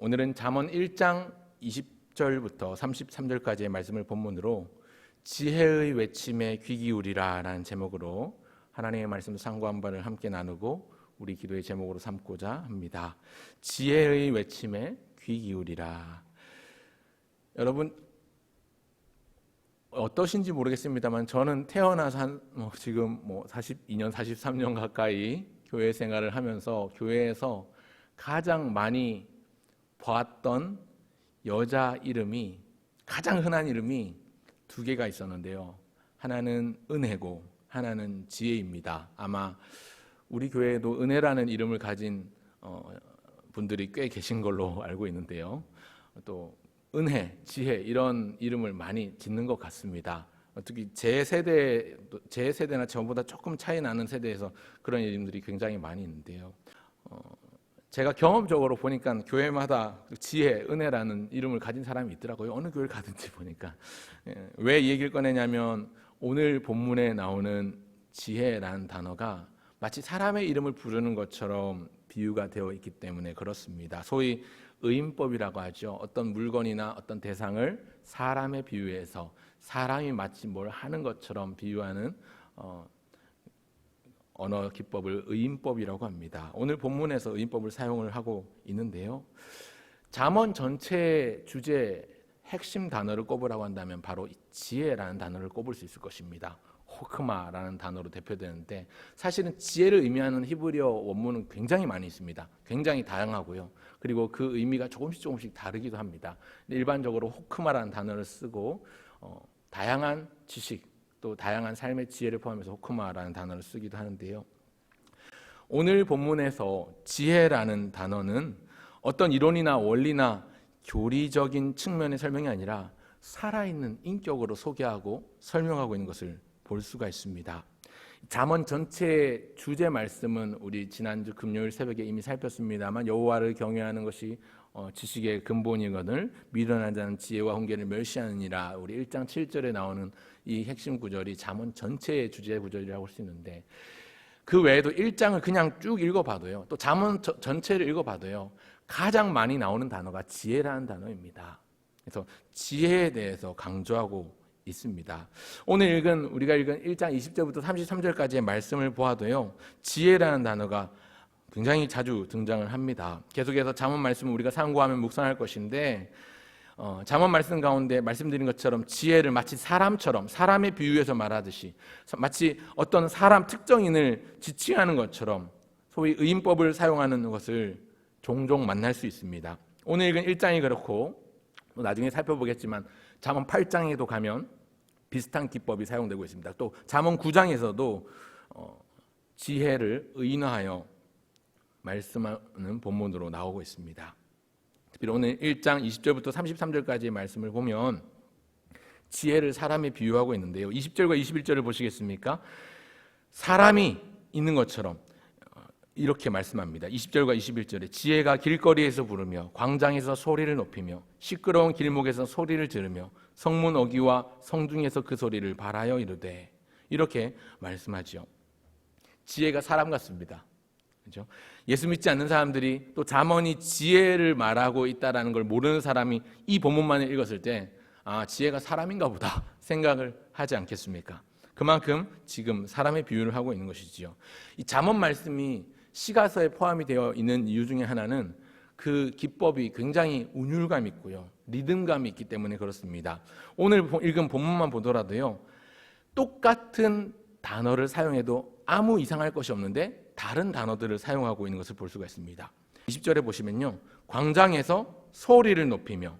오늘은 잠언 1장 20절부터 33절까지의 말씀을 본문으로 지혜의 외침에 귀 기울이라 라는 제목으로 하나님의 말씀 상고 한번을 함께 나누고 우리 기도의 제목으로 삼고자 합니다. 지혜의 외침에 귀 기울이라. 여러분 어떠신지 모르겠습니다만 저는 태어나서 지금 42년, 43년 가까이 교회 생활을 하면서 교회에서 가장 많이 봤던 여자 이름이, 가장 흔한 이름이 두 개가 있었는데요. 하나는 은혜고 하나는 지혜입니다. 아마 우리 교회에도 은혜라는 이름을 가진 분들이 꽤 계신 걸로 알고 있는데요. 또 은혜, 지혜 이런 이름을 많이 짓는 것 같습니다. 특히 제 세대나 저보다 조금 차이 나는 세대에서 그런 이름들이 굉장히 많이 있는데요. 제가 경험적으로 보니까 교회마다 지혜, 은혜라는 이름을 가진 사람이 있더라고요. 어느 교회를 가든지 보니까. 왜 이 얘기를 꺼내냐면 오늘 본문에 나오는 지혜라는 단어가 마치 사람의 이름을 부르는 것처럼 비유가 되어 있기 때문에 그렇습니다. 소위 의인법이라고 하죠. 어떤 물건이나 어떤 대상을 사람에 비유해서 사람이 마치 뭘 하는 것처럼 비유하는 언어 기법을 의인법이라고 합니다. 오늘 본문에서 의인법을 사용을 하고 있는데요. 잠언 전체 주제 핵심 단어를 꼽으라고 한다면 바로 지혜라는 단어를 꼽을 수 있을 것입니다. 호크마라는 단어로 대표되는데 사실은 지혜를 의미하는 히브리어 원문은 굉장히 많이 있습니다. 굉장히 다양하고요. 그리고 그 의미가 조금씩 다르기도 합니다. 일반적으로 호크마라는 단어를 쓰고 다양한 지식 또 다양한 삶의 지혜를 포함해서 호크마라는 단어를 쓰기도 하는데요. 오늘 본문에서 지혜라는 단어는 어떤 이론이나 원리나 교리적인 측면의 설명이 아니라 살아있는 인격으로 소개하고 설명하고 있는 것을 볼 수가 있습니다. 잠언 전체 주제 말씀은 우리 지난주 금요일 새벽에 이미 살폈습니다만 여호와를 경외하는 것이 지식의 근본이거늘 미련한 자는 지혜와 훈계를 멸시하느니라. 우리 1장 7절에 나오는 이 핵심 구절이 잠언 전체의 주제 구절이라고 할 수 있는데 그 외에도 1장을 그냥 쭉 읽어봐도요. 또 잠언 전체를 읽어봐도요. 가장 많이 나오는 단어가 지혜라는 단어입니다. 그래서 지혜에 대해서 강조하고 있습니다. 오늘 우리가 읽은 1장 20절부터 33절까지의 말씀을 보아도요. 지혜라는 단어가 굉장히 자주 등장을 합니다. 계속해서 잠언 말씀을 우리가 상고하며 묵상할 것인데 잠언 말씀 가운데 말씀드린 것처럼 지혜를 마치 사람처럼 사람의 비유해서 말하듯이 마치 어떤 사람 특정인을 지칭하는 것처럼 소위 의인법을 사용하는 것을 종종 만날 수 있습니다. 오늘 읽은 1장이 그렇고 나중에 살펴보겠지만 잠언 8장에도 가면 비슷한 기법이 사용되고 있습니다. 또 잠언 9장에서도 지혜를 의인화하여 말씀하는 본문으로 나오고 있습니다. 특히 오늘 1장 20절부터 33절까지의 말씀을 보면 지혜를 사람에 비유하고 있는데요. 20절과 21절을 보시겠습니까? 사람이 있는 것처럼 이렇게 말씀합니다. 20절과 21절에 지혜가 길거리에서 부르며 광장에서 소리를 높이며 시끄러운 길목에서 소리를 지르며 성문 어귀와 성중에서 그 소리를 발하여 이르되 이렇게 말씀하죠. 지혜가 사람 같습니다. 그렇죠? 예수 믿지 않는 사람들이 또 잠언이 지혜를 말하고 있다는 걸 모르는 사람이 이 본문만을 읽었을 때 지혜가 사람인가 보다 생각을 하지 않겠습니까? 그만큼 지금 사람의 비유를 하고 있는 것이지요. 이 잠언 말씀이 시가서에 포함이 되어 있는 이유 중에 하나는 그 기법이 굉장히 운율감 있고요. 리듬감이 있기 때문에 그렇습니다. 오늘 읽은 본문만 보더라도요. 똑같은 단어를 사용해도 아무 이상할 것이 없는데 다른 단어들을 사용하고 있는 것을 볼 수가 있습니다. 20절에 보시면요. 광장에서 소리를 높이며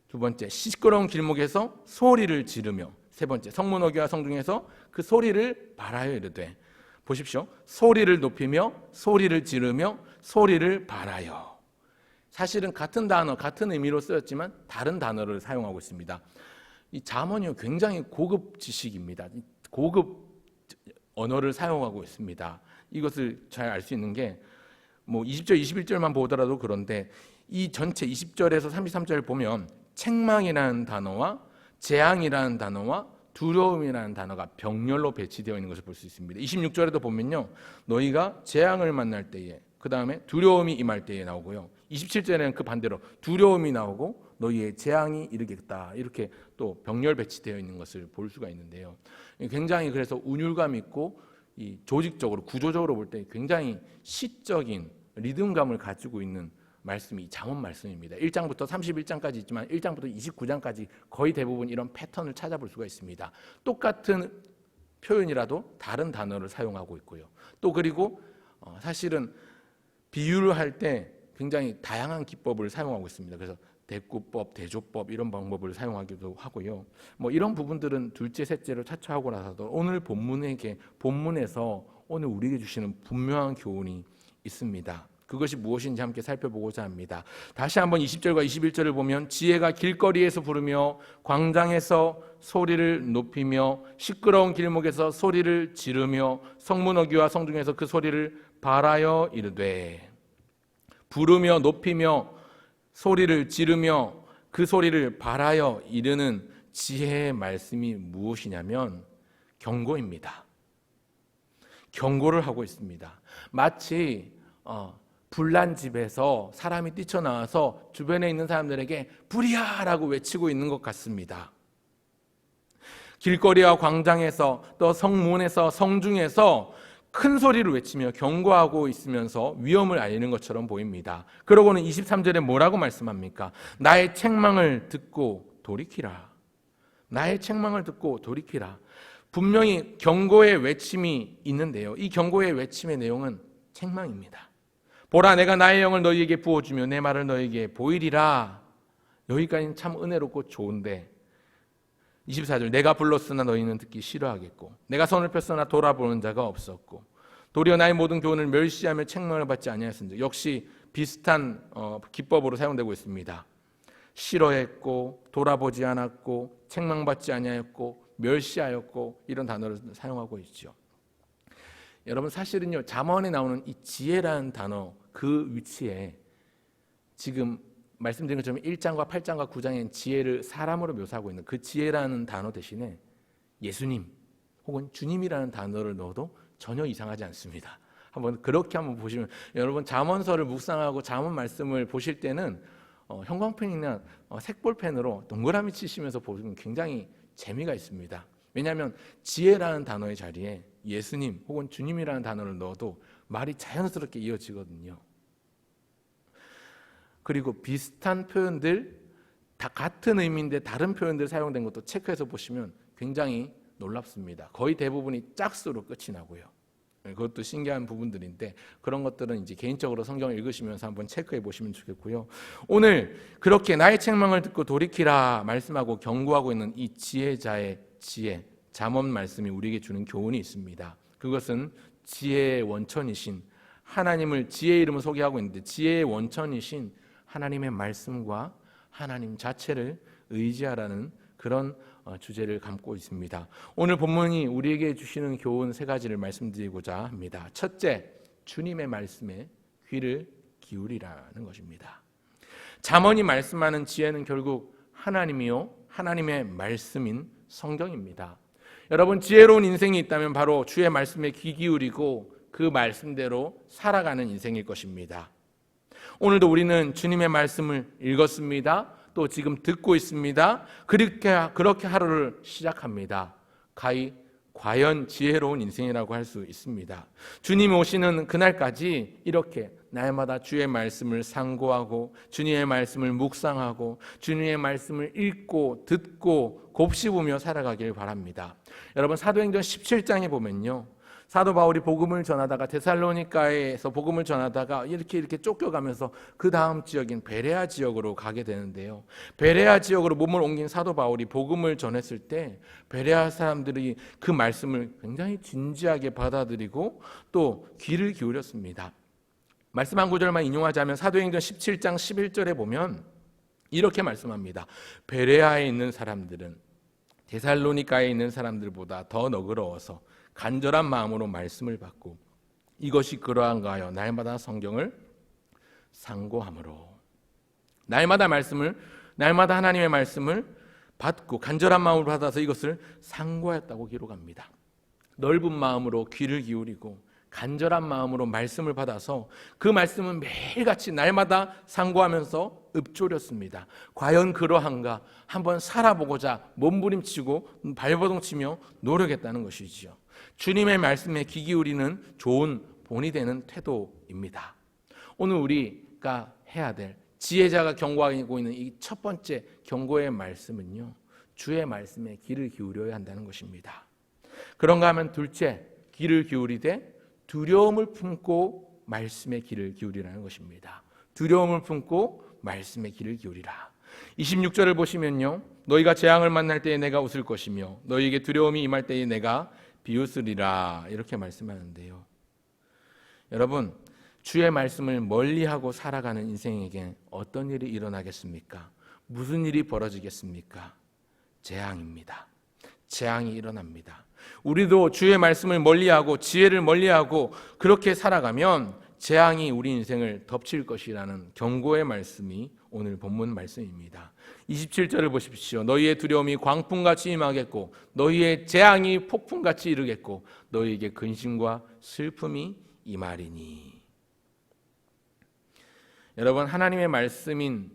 두 번째 시끄러운 길목에서 소리를 지르며 세 번째 성문 어귀와 성중에서 그 소리를 발하여 이르되 보십시오. 소리를 높이며 소리를 지르며 소리를 발하여 사실은 같은 단어 같은 의미로 쓰였지만 다른 단어를 사용하고 있습니다. 이 잠언이 굉장히 고급 지식입니다. 고급 언어를 사용하고 있습니다. 이것을 잘 알 수 있는 게 20절, 21절만 보더라도 그런데 이 전체 20절에서 33절을 보면 책망이라는 단어와 재앙이라는 단어와 두려움이라는 단어가 병렬로 배치되어 있는 것을 볼 수 있습니다. 26절에도 보면요. 너희가 재앙을 만날 때에 그 다음에 두려움이 임할 때에 나오고요. 27절에는 그 반대로 두려움이 나오고 너희의 재앙이 이르겠다. 이렇게 또 병렬 배치되어 있는 것을 볼 수가 있는데요. 굉장히 그래서 운율감 있고 이 조직적으로 구조적으로 볼 때 굉장히 시적인 리듬감을 가지고 있는 말씀이 잠언 말씀입니다. 1장부터 31장까지 있지만 1장부터 29장까지 거의 대부분 이런 패턴을 찾아볼 수가 있습니다. 똑같은 표현이라도 다른 단어를 사용하고 있고요. 또 그리고 사실은 비유를 할 때 굉장히 다양한 기법을 사용하고 있습니다. 그래서 대꾸법, 대조법 이런 방법을 사용하기도 하고요. 뭐 이런 부분들은 둘째, 셋째를 차차하고 나서도 오늘 본문에서 오늘 우리에게 주시는 분명한 교훈이 있습니다. 그것이 무엇인지 함께 살펴보고자 합니다. 다시 한번 20절과 21절을 보면 지혜가 길거리에서 부르며 광장에서 소리를 높이며 시끄러운 길목에서 소리를 지르며 성문 어귀와 성중에서 그 소리를 발하여 이르되 부르며 높이며 소리를 지르며 그 소리를 발하여 이르는 지혜의 말씀이 무엇이냐면 경고입니다. 경고를 하고 있습니다. 마치 불난 집에서 사람이 뛰쳐나와서 주변에 있는 사람들에게 불이야! 라고 외치고 있는 것 같습니다. 길거리와 광장에서 또 성문에서 성중에서 큰 소리를 외치며 경고하고 있으면서 위험을 알리는 것처럼 보입니다. 그러고는 23절에 뭐라고 말씀합니까? 나의 책망을 듣고 돌이키라. 나의 책망을 듣고 돌이키라. 분명히 경고의 외침이 있는데요. 이 경고의 외침의 내용은 책망입니다. 보라, 내가 나의 영을 너희에게 부어주며 내 말을 너희에게 보이리라. 여기까지는 참 은혜롭고 좋은데 24절 내가 불렀으나 너희는 듣기 싫어하겠고 내가 손을 폈으나 돌아보는 자가 없었고 도리어 나의 모든 교훈을 멸시하며 책망을 받지 아니하였은즉 역시 비슷한 기법으로 사용되고 있습니다. 싫어했고 돌아보지 않았고 책망받지 아니하였고 멸시하였고 이런 단어를 사용하고 있죠. 여러분 사실은요 잠언에 나오는 이 지혜라는 단어 그 위치에 지금 말씀드린 것처럼 1장과 8장과 9장엔 지혜를 사람으로 묘사하고 있는 그 지혜라는 단어 대신에 예수님 혹은 주님이라는 단어를 넣어도 전혀 이상하지 않습니다. 그렇게 한번 보시면 여러분 잠언서를 묵상하고 잠언 말씀을 보실 때는 형광펜이나 색볼펜으로 동그라미 치시면서 보시면 굉장히 재미가 있습니다. 왜냐하면 지혜라는 단어의 자리에 예수님 혹은 주님이라는 단어를 넣어도 말이 자연스럽게 이어지거든요. 그리고 비슷한 표현들 다 같은 의미인데 다른 표현들 사용된 것도 체크해서 보시면 굉장히 놀랍습니다. 거의 대부분이 짝수로 끝이 나고요. 그것도 신기한 부분들인데 그런 것들은 이제 개인적으로 성경을 읽으시면서 한번 체크해 보시면 좋겠고요. 오늘 그렇게 나의 책망을 듣고 돌이키라 말씀하고 경고하고 있는 이 지혜자의 지혜, 잠언 말씀이 우리에게 주는 교훈이 있습니다. 그것은 지혜의 원천이신 하나님을 지혜의 이름을 소개하고 있는데 지혜의 원천이신 하나님의 말씀과 하나님 자체를 의지하라는 그런 주제를 담고 있습니다. 오늘 본문이 우리에게 주시는 교훈 세 가지를 말씀드리고자 합니다. 첫째, 주님의 말씀에 귀를 기울이라는 것입니다. 잠언이 말씀하는 지혜는 결국 하나님이요 하나님의 말씀인 성경입니다. 여러분 지혜로운 인생이 있다면 바로 주의 말씀에 귀 기울이고 그 말씀대로 살아가는 인생일 것입니다. 오늘도 우리는 주님의 말씀을 읽었습니다. 또 지금 듣고 있습니다. 그렇게 하루를 시작합니다. 과연 지혜로운 인생이라고 할 수 있습니다. 주님이 오시는 그날까지 이렇게 날마다 주의 말씀을 상고하고 주님의 말씀을 묵상하고 주님의 말씀을 읽고 듣고 곱씹으며 살아가길 바랍니다. 여러분 사도행전 17장에 보면요. 사도 바울이 복음을 전하다가 데살로니가에서 복음을 전하다가 이렇게 쫓겨가면서 그 다음 지역인 베레아 지역으로 가게 되는데요. 베레아 지역으로 몸을 옮긴 사도 바울이 복음을 전했을 때 베레아 사람들이 그 말씀을 굉장히 진지하게 받아들이고 또 귀를 기울였습니다. 말씀 한 구절만 인용하자면 사도행전 17장 11절에 보면 이렇게 말씀합니다. 베레아에 있는 사람들은 데살로니가에 있는 사람들보다 더 너그러워서 간절한 마음으로 말씀을 받고 이것이 그러한가 하여 날마다 성경을 상고함으로 날마다 하나님의 말씀을 받고 간절한 마음으로 받아서 이것을 상고하였다고 기록합니다. 넓은 마음으로 귀를 기울이고 간절한 마음으로 말씀을 받아서 그 말씀은 매일같이 날마다 상고하면서 읊조렸습니다. 과연 그러한가 한번 살아보고자 몸부림치고 발버둥치며 노력했다는 것이지요. 주님의 말씀에 귀 기울이는 좋은 본이 되는 태도입니다. 오늘 우리가 해야 될 지혜자가 경고하고 있는 이 첫 번째 경고의 말씀은요, 주의 말씀에 귀를 기울여야 한다는 것입니다. 그런가 하면 둘째, 귀를 기울이되 두려움을 품고 말씀에 귀를 기울이라는 것입니다. 두려움을 품고 말씀에 귀를 기울이라. 26절을 보시면요, 너희가 재앙을 만날 때에 내가 웃을 것이며 너희에게 두려움이 임할 때에 내가 비웃으리라, 이렇게 말씀하는데요. 여러분, 주의 말씀을 멀리하고 살아가는 인생에게 어떤 일이 일어나겠습니까? 무슨 일이 벌어지겠습니까? 재앙입니다. 재앙이 일어납니다. 우리도 주의 말씀을 멀리하고 지혜를 멀리하고 그렇게 살아가면 재앙이 우리 인생을 덮칠 것이라는 경고의 말씀이 오늘 본문 말씀입니다. 27절을 보십시오. 너희의 두려움이 광풍같이 임하겠고 너희의 재앙이 폭풍같이 이르겠고 너희에게 근심과 슬픔이 임하리니. 여러분, 하나님의 말씀인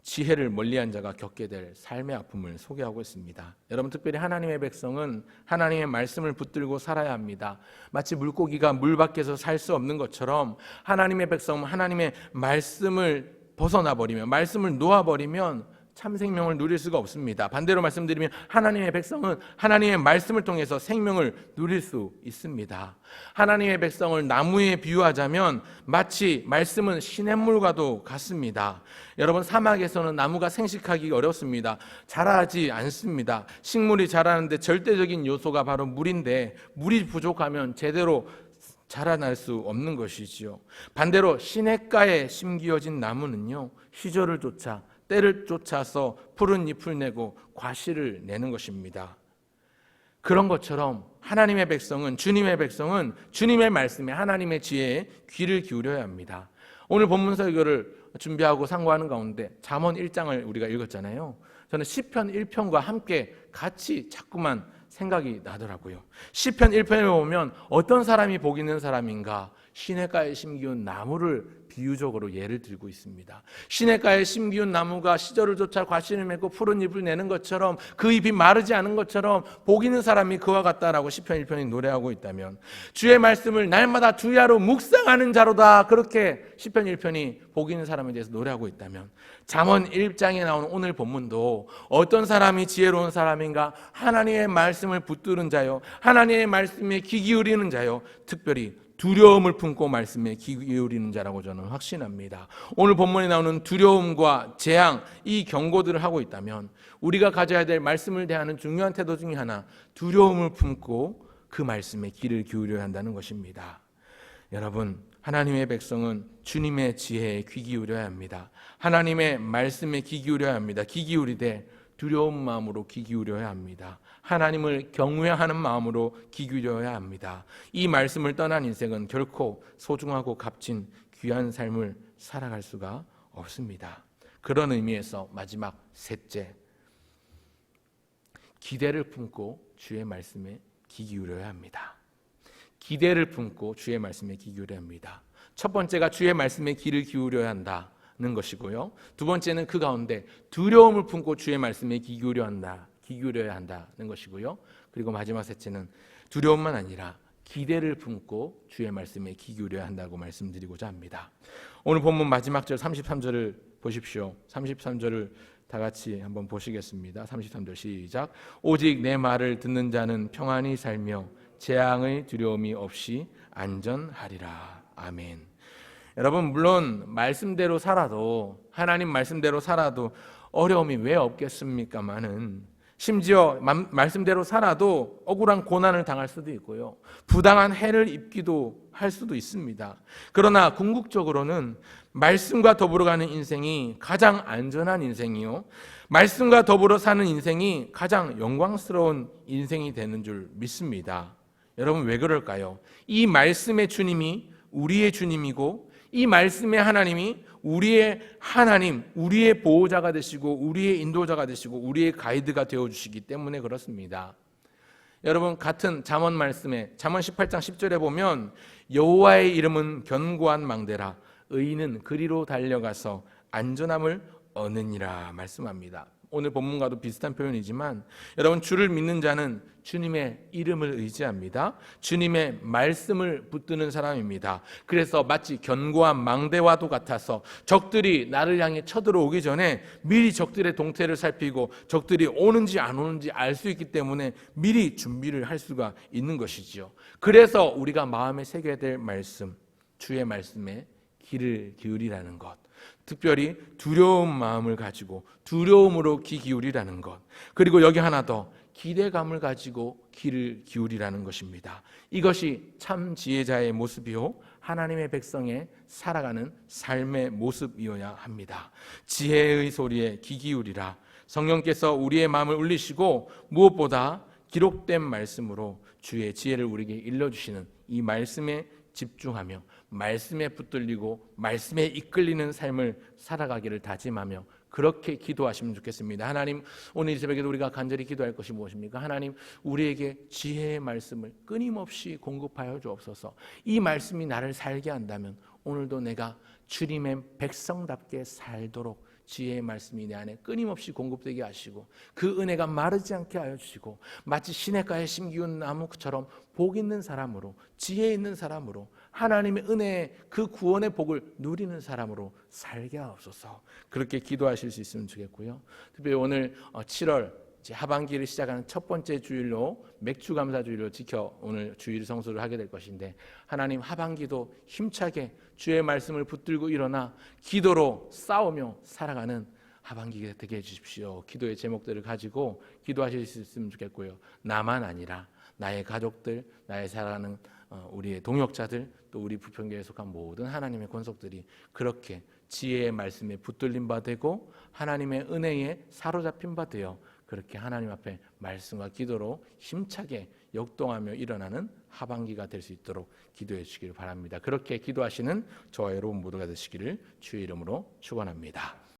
지혜를 멀리한 자가 겪게 될 삶의 아픔을 소개하고 있습니다. 여러분, 특별히 하나님의 백성은 하나님의 말씀을 붙들고 살아야 합니다. 마치 물고기가 물 밖에서 살 수 없는 것처럼 하나님의 백성은 하나님의 말씀을 벗어나 버리면, 말씀을 놓아버리면 참 생명을 누릴 수가 없습니다. 반대로 말씀드리면 하나님의 백성은 하나님의 말씀을 통해서 생명을 누릴 수 있습니다. 하나님의 백성을 나무에 비유하자면 마치 말씀은 시냇물과도 같습니다. 여러분, 사막에서는 나무가 생식하기 어렵습니다. 자라지 않습니다. 식물이 자라는데 절대적인 요소가 바로 물인데 물이 부족하면 제대로 자라날 수 없는 것이지요. 반대로 시냇가에 심기어진 나무는요, 시절을 쫓아 때를 쫓아서 푸른 잎을 내고 과실을 내는 것입니다. 그런 것처럼 하나님의 백성은, 주님의 백성은 주님의 말씀에, 하나님의 지혜에 귀를 기울여야 합니다. 오늘 본문 설교를 준비하고 상고하는 가운데 잠언 1장을 우리가 읽었잖아요. 저는 시편 1편과 함께 같이 자꾸만 생각이 나더라고요. 시편 1편에 보면 어떤 사람이 복 있는 사람인가? 시냇가에 심기운 나무를 비유적으로 예를 들고 있습니다. 시냇가에 심기운 나무가 시절을 쫓아 과실을 맺고 푸른 잎을 내는 것처럼, 그 잎이 마르지 않은 것처럼 복 있는 사람이 그와 같다라고 시편 1편이 노래하고 있다면, 주의 말씀을 날마다 주야로 묵상하는 자로다, 그렇게 시편 1편이 복 있는 사람에 대해서 노래하고 있다면, 잠언 1장에 나오는 오늘 본문도 어떤 사람이 지혜로운 사람인가? 하나님의 말씀을 붙드는 자요, 하나님의 말씀에 귀 기울이는 자요, 특별히 두려움을 품고 말씀에 귀 기울이는 자라고 저는 확신합니다. 오늘 본문에 나오는 두려움과 재앙, 이 경고들을 하고 있다면 우리가 가져야 될 말씀을 대하는 중요한 태도 중에 하나, 두려움을 품고 그 말씀에 귀를 기울여야 한다는 것입니다. 여러분, 하나님의 백성은 주님의 지혜에 귀 기울여야 합니다. 하나님의 말씀에 귀 기울여야 합니다. 귀 기울이되 두려운 마음으로 귀 기울여야 합니다. 하나님을 경외하는 마음으로 귀 기울여야 합니다. 이 말씀을 떠난 인생은 결코 소중하고 값진 귀한 삶을 살아갈 수가 없습니다. 그런 의미에서 마지막 셋째, 기대를 품고 주의 말씀에 귀 기울여야 합니다. 기대를 품고 주의 말씀에 귀 기울여야 합니다. 첫 번째가 주의 말씀에 귀를 기울여야 한다는 것이고요. 두 번째는 그 가운데 두려움을 품고 주의 말씀에 귀 기울여야 한다는 것이고요. 그리고 마지막 셋째는 두려움만 아니라 기대를 품고 주의 말씀에 귀 기울여야 한다고 말씀드리고자 합니다. 오늘 본문 마지막 절 33절을 보십시오. 33절을 다 같이 한번 보시겠습니다. 33절 시작. 오직 내 말을 듣는 자는 평안히 살며 재앙의 두려움이 없이 안전하리라. 아멘. 여러분, 물론 말씀대로 살아도, 하나님 말씀대로 살아도 어려움이 왜 없겠습니까마는, 심지어 말씀대로 살아도 억울한 고난을 당할 수도 있고요, 부당한 해를 입기도 할 수도 있습니다. 그러나 궁극적으로는 말씀과 더불어 가는 인생이 가장 안전한 인생이요, 말씀과 더불어 사는 인생이 가장 영광스러운 인생이 되는 줄 믿습니다. 여러분, 왜 그럴까요? 이 말씀의 주님이 우리의 주님이고, 이 말씀의 하나님이 우리의 하나님, 우리의 보호자가 되시고 우리의 인도자가 되시고 우리의 가이드가 되어주시기 때문에 그렇습니다. 여러분 같은 잠언 말씀에 잠언 18장 10절에 보면 여호와의 이름은 견고한 망대라 의인은 그리로 달려가서 안전함을 얻느니라 말씀합니다. 오늘 본문과도 비슷한 표현이지만 여러분 주를 믿는 자는 주님의 이름을 의지합니다. 주님의 말씀을 붙드는 사람입니다. 그래서 마치 견고한 망대와도 같아서 적들이 나를 향해 쳐들어오기 전에 미리 적들의 동태를 살피고 적들이 오는지 안 오는지 알 수 있기 때문에 미리 준비를 할 수가 있는 것이지요. 그래서 우리가 마음에 새겨야 될 말씀, 주의 말씀에 귀를 기울이라는 것, 특별히 두려운 마음을 가지고 두려움으로 귀 기울이라는 것, 그리고 여기 하나 더 기대감을 가지고 귀를 기울이라는 것입니다. 이것이 참 지혜자의 모습이요 하나님의 백성의 살아가는 삶의 모습이어야 합니다. 지혜의 소리에 귀 기울이라. 성령께서 우리의 마음을 울리시고 무엇보다 기록된 말씀으로 주의 지혜를 우리에게 일러주시는 이 말씀에 집중하며 말씀에 붙들리고 말씀에 이끌리는 삶을 살아가기를 다짐하며 그렇게 기도하시면 좋겠습니다. 하나님, 오늘 이 새벽에도 우리가 간절히 기도할 것이 무엇입니까? 하나님, 우리에게 지혜의 말씀을 끊임없이 공급하여 주옵소서. 이 말씀이 나를 살게 한다면 오늘도 내가 주님의 백성답게 살도록 지혜의 말씀이 내 안에 끊임없이 공급되게 하시고 그 은혜가 마르지 않게 하여 주시고 마치 시냇가에 심기운 나무처럼 복 있는 사람으로 지혜 있는 사람으로 하나님의 은혜의 그 구원의 복을 누리는 사람으로 살게 하옵소서. 그렇게 기도하실 수 있으면 좋겠고요. 특별히 오늘 7월 하반기를 시작하는 첫 번째 주일로 맥주 감사 주일로 지켜 오늘 주일 성수를 하게 될 것인데 하나님 하반기도 힘차게 주의 말씀을 붙들고 일어나 기도로 싸우며 살아가는 하반기가 되게 해주십시오. 기도의 제목들을 가지고 기도하실 수 있으면 좋겠고요. 나만 아니라 나의 가족들, 나의 사랑하는 우리의 동역자들, 또 우리 부평교회에 속한 모든 하나님의 권속들이 그렇게 지혜의 말씀에 붙들린 바 되고 하나님의 은혜에 사로잡힌 바 되어 그렇게 하나님 앞에 말씀과 기도로 힘차게 역동하며 일어나는 하반기가 될 수 있도록 기도해 주시기를 바랍니다. 그렇게 기도하시는 저와 여러분 모두가 되시기를 주의 이름으로 축원합니다.